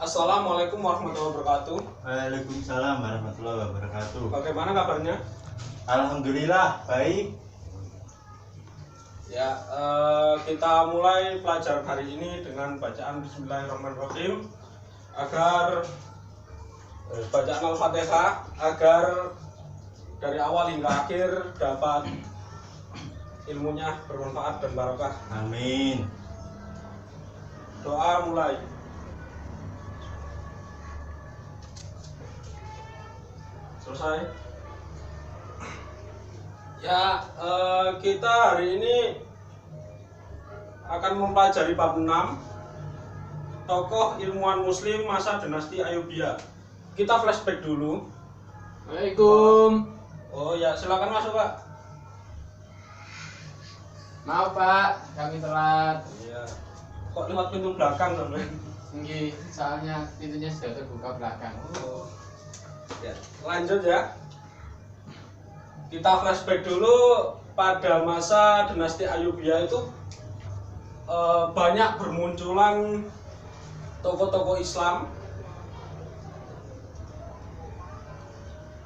Assalamualaikum warahmatullahi wabarakatuh. Waalaikumsalam warahmatullahi wabarakatuh. Bagaimana kabarnya? Alhamdulillah baik. Ya, kita mulai pelajaran hari ini dengan bacaan Bismillahirrahmanirrahim agar bacaan Al-Fatihah agar dari awal hingga akhir dapat ilmunya bermanfaat dan barokah. Amin. Doa mulai. Selesai. Ya, kita hari ini akan mempelajari bab 6 tokoh ilmuwan muslim masa dinasti Ayyubiyah. Kita flashback dulu. Assalamualaikum. Oh ya, silakan masuk, Pak. Maaf Pak, kami telat. Iya. Kok lewat pintu belakang, teman? Nggih, soalnya pintunya sudah terbuka belakang. Oh. Ya, lanjut ya. Kita flashback dulu pada masa dinasti Ayyubiyah itu banyak bermunculan tokoh-tokoh Islam.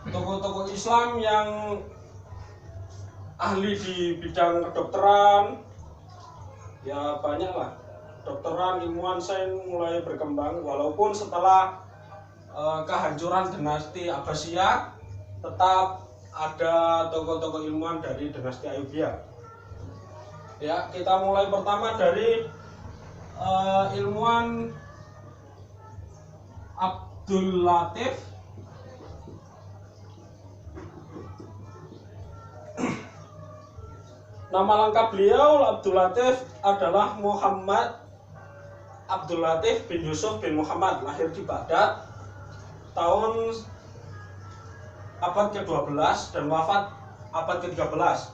Tokoh-tokoh Islam yang ahli di bidang kedokteran, ya banyak lah. Kedokteran, ilmuwan sains mulai berkembang, walaupun setelah kehancuran dinasti Abbasiyah tetap ada tokoh-tokoh ilmuwan dari dinasti Ayyubiyah. Ya, kita mulai pertama dari ilmuwan Abdul Latif. Nama lengkap beliau Abdul Latif adalah Muhammad Abdul Latif bin Yusuf bin Muhammad, lahir di Baghdad tahun abad ke-12 dan wafat abad ke-13.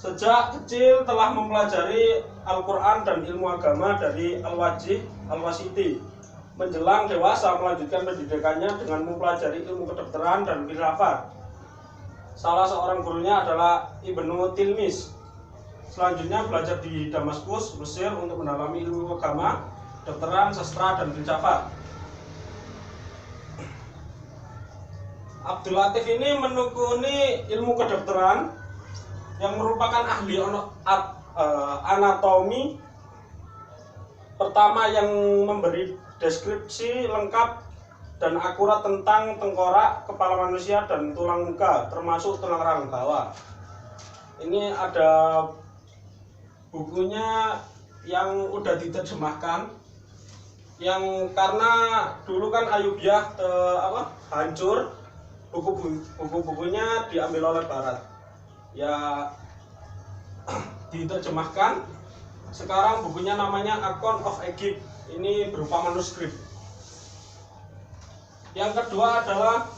Sejak kecil telah mempelajari Al-Quran dan ilmu agama dari Al-Wajih Al-Wasiti. Menjelang dewasa melanjutkan pendidikannya dengan mempelajari ilmu kedokteran dan filsafat. Salah seorang gurunya adalah Ibnu Tilmis. Selanjutnya belajar di Damaskus, Mesir untuk mendalami ilmu agama, kedokteran, sastra, dan filsafat. Abdul Latif ini menekuni ilmu kedokteran yang merupakan ahli anatomi pertama yang memberi deskripsi lengkap dan akurat tentang tengkorak, kepala manusia, dan tulang muka, termasuk tulang rahang bawah. Ini ada bukunya yang udah diterjemahkan, yang karena dulu kan Ayyubiyah hancur, buku-bukunya diambil oleh Barat, ya diterjemahkan. Sekarang bukunya namanya Account of Egypt, ini berupa manuskrip. Yang kedua adalah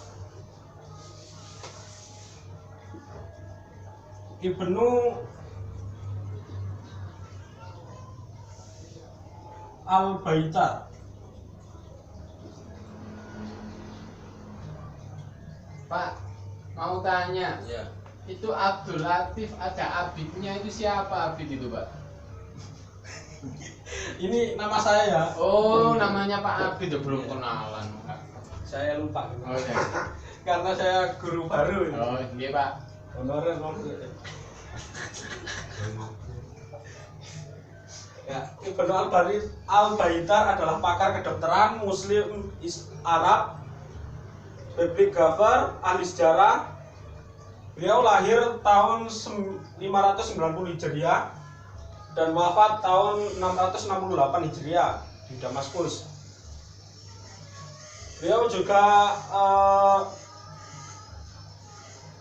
Ibnu Al-Baitar. Pak, mau tanya. Ya. Itu Abdul Latif ada Abidnya, itu siapa Abid itu Pak? Ini nama saya ya. Oh, namanya Pak Abid, belum kenalan. Saya lupa. Oh iya. Karena saya guru baru. Oh iya Pak. Honorer maksudnya. Ya, Ibnu Al-Baitar adalah pakar kedokteran, Muslim Arab, bibliografer, ahli sejarah. Beliau lahir tahun 590 Hijriah dan wafat tahun 668 Hijriah di Damaskus. Beliau juga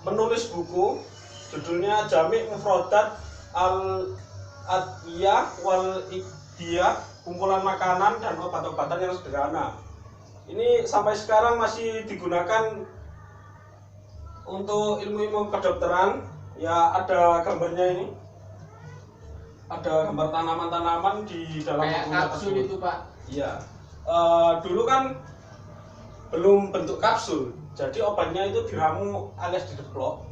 menulis buku judulnya Jami' Mufradat Al-Adwiyah wal Iqdiyah, kumpulan makanan dan obat-obatan yang sederhana. Ini sampai sekarang masih digunakan untuk ilmu-ilmu kedokteran. Ya, ada gambarnya ini. Ada gambar tanaman-tanaman di dalam Kayak bukunya kapsul tersebut. itu Pak. Iya. Dulu kan belum bentuk kapsul, jadi obatnya itu diramu alias dideplok.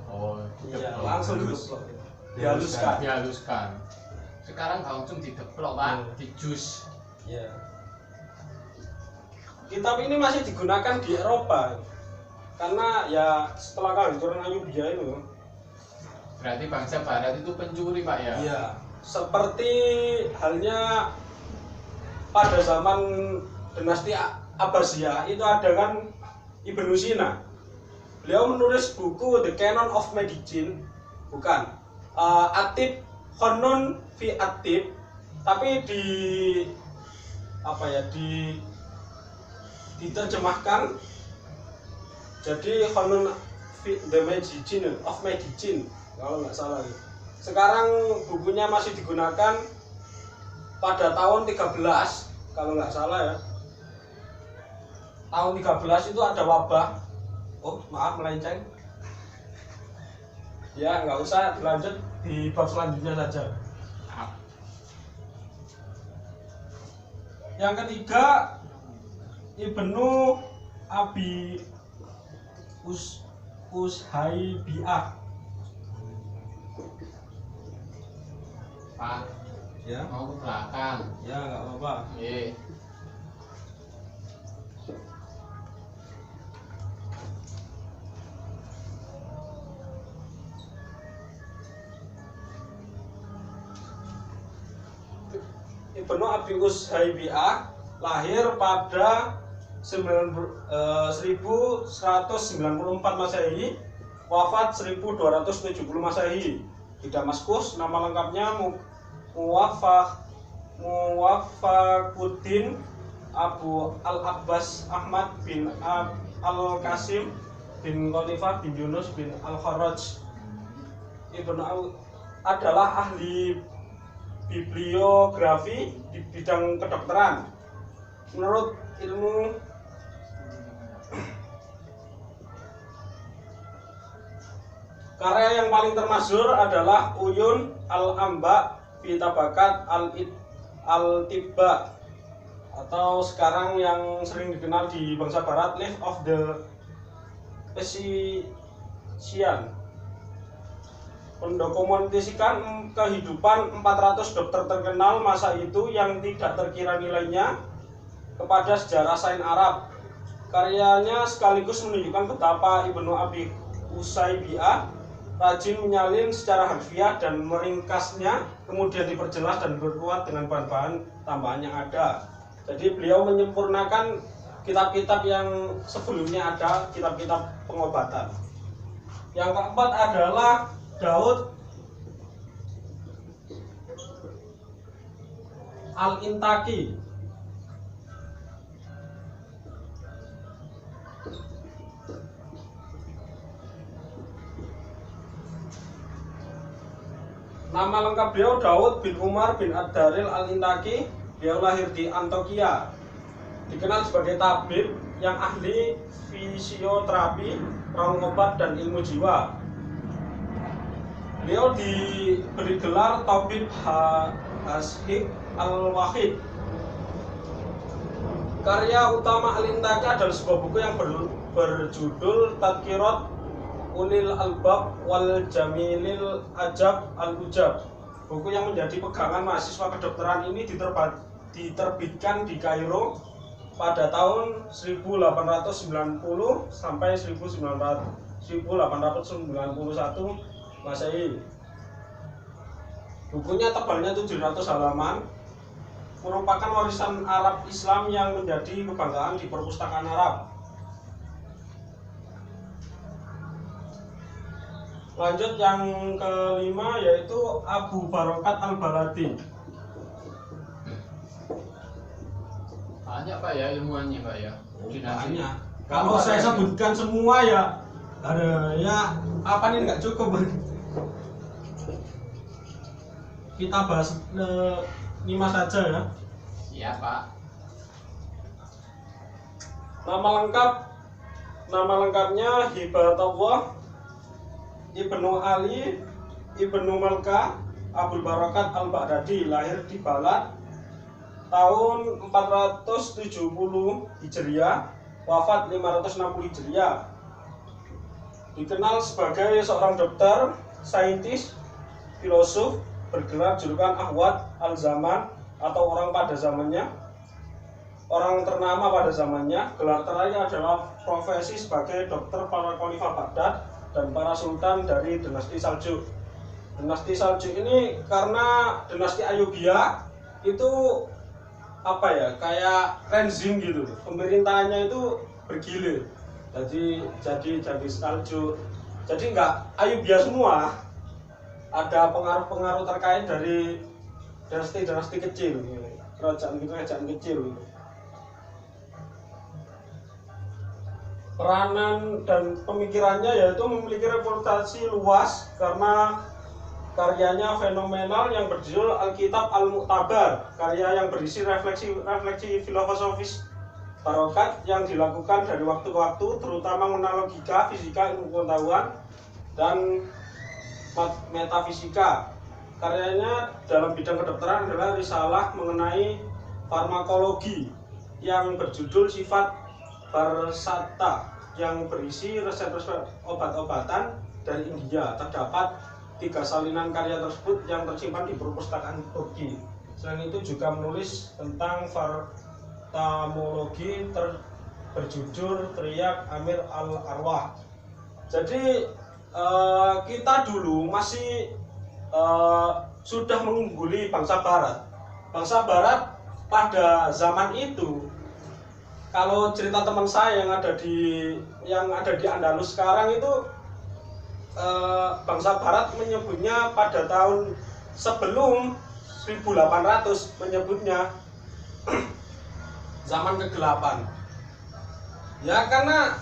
Oh, Iya, langsung dideplok. Dihaluskan. dihaluskan. Sekarang langsung dideplok Pak, di jus. Iya. kitab ini masih digunakan di Eropa karena ya setelah kehancuran Ayubia itu. Berarti bangsa Barat itu pencuri Pak ya? Iya, seperti halnya pada zaman dinasti Abbasiyah itu ada kan Ibnu Sina. Beliau menulis buku The Canon of Medicine, bukan Atib Khonun fi Atib, tapi diterjemahkan jadi Khonun fi the Medicine of Medicine kalau nggak salah. Sekarang bukunya masih digunakan pada tahun 13 kalau nggak salah ya. Tahun 13 itu ada wabah. Oh maaf melenceng. Ya nggak usah, lanjut di bab selanjutnya saja. Yang ketiga, Ibnu Abi Ushaibiah. Pak, Ya, mau ke belakang. ya nggak apa-apa. Iya. Ibnu Abi Ushaibiah lahir pada 1194 Masehi, wafat 1270 Masehi di Damaskus. Nama lengkapnya Muwafaquddin Abu Al-Abbas Ahmad bin Al-Qasim bin Khalifah bin Yunus bin Al-Kharraj. Ibnu adalah ahli bibliografi di bidang kedokteran. Menurut ilmu karya yang paling termasyhur adalah Uyun Al-Amba fi Tabakat Al-Tibba, atau sekarang yang sering dikenal di bangsa barat Life of the Physician. Mendokumentasikan kehidupan 400 dokter terkenal masa itu yang tidak terkira nilainya kepada sejarah sains Arab. Karyanya sekaligus menunjukkan betapa Ibnu Abi Ushaibiah rajin menyalin secara harfiah dan meringkasnya, kemudian diperjelas dan berkuat dengan bahan-bahan tambahan yang ada. Jadi beliau menyempurnakan kitab-kitab yang sebelumnya ada, kitab-kitab pengobatan. Yang keempat adalah Daud Al-Intaki. Nama lengkap beliau Daud bin Umar bin Ad-Daril Al-Intaki. Beliau lahir di Antokia. Dikenal sebagai tabib yang ahli fisioterapi, obat dan ilmu jiwa. Beliau diberi gelar Tabib Hashik Al-Wahid. Karya utama Al-Intaki adalah sebuah buku yang berjudul Tadkirat Ulil Albab wal Jamilil Ajab Al-Ujab. Buku yang menjadi pegangan mahasiswa kedokteran ini diterbitkan di Kairo pada tahun 1890 sampai 1891 Masehi. Bukunya tebalnya 700 halaman, merupakan warisan Arab Islam yang menjadi kebanggaan di perpustakaan Arab. Lanjut yang kelima yaitu Abu Barokat Al-Baladi. Banyak Pak ya ilmuannya Pak ya. Banyak. Kalau saya sebutkan semua ya ada ya apa nih nggak cukup. Kita bahas 5 saja ya. Iya Pak. Nama lengkapnya Hibatullah Ibnu Ali Ibnu Malka Abul Barakat Al-Baghdadi, lahir di Balad tahun 470 Hijriah, wafat 560 Hijriah. Dikenal sebagai seorang dokter, saintis, filosof, bergelar julukan Ahwat Al-Zaman atau orang pada zamannya. orang ternama pada zamannya. Gelar terakhir adalah profesi sebagai dokter para khalifah Baghdad dan para sultan dari dinasti Saljuk. Dinasti Saljuk ini karena dinasti Ayyubiyah itu apa ya, kayak rezim gitu, pemerintahannya itu bergilir. Jadi Saljuk. Jadi enggak Ayyubiyah semua. Ada pengaruh-pengaruh terkait dari dinasti-dinasti kecil, kerajaan kecil. Peranan dan pemikirannya yaitu memiliki reputasi luas karena karyanya fenomenal yang berjudul Alkitab Al-Mu'tabar, karya yang berisi refleksi filosofis barokat yang dilakukan dari waktu ke waktu, terutama mengenal logika, fisika, ilmu pengetahuan, dan metafisika. Karyanya dalam bidang kedokteran adalah risalah mengenai farmakologi yang berjudul Sifat Barsata yang berisi resep-resep obat-obatan dari India. Terdapat 3 salinan karya tersebut yang tersimpan di perpustakaan Turki. Selain itu juga menulis tentang farmakologi berjudul Triyak Amir Al-Arwah. Jadi kita dulu masih sudah mengungguli bangsa Barat. Bangsa Barat pada zaman itu, kalau cerita teman saya yang ada di Andalus sekarang itu, bangsa Barat menyebutnya pada tahun sebelum 1800 menyebutnya zaman kegelapan. Ya karena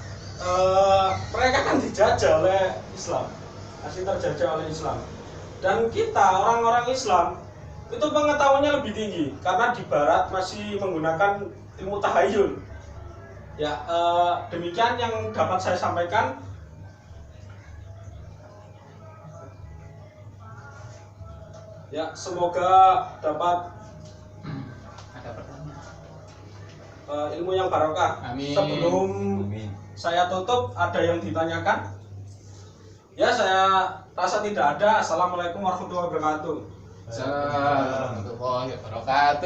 mereka kan dijajah oleh Islam, masih terjajah oleh Islam. Dan kita orang-orang Islam itu pengetahuannya lebih tinggi karena di Barat masih menggunakan ilmu tahayul. Ya demikian yang dapat saya sampaikan. Ya semoga dapat Ada pertanyaan. ilmu yang barokah. Amin. Sebelum Amin. saya tutup, ada yang ditanyakan? Ya, saya rasa tidak ada. Assalamualaikum warahmatullahi wabarakatuh. Assalamualaikum warahmatullahi wabarakatuh.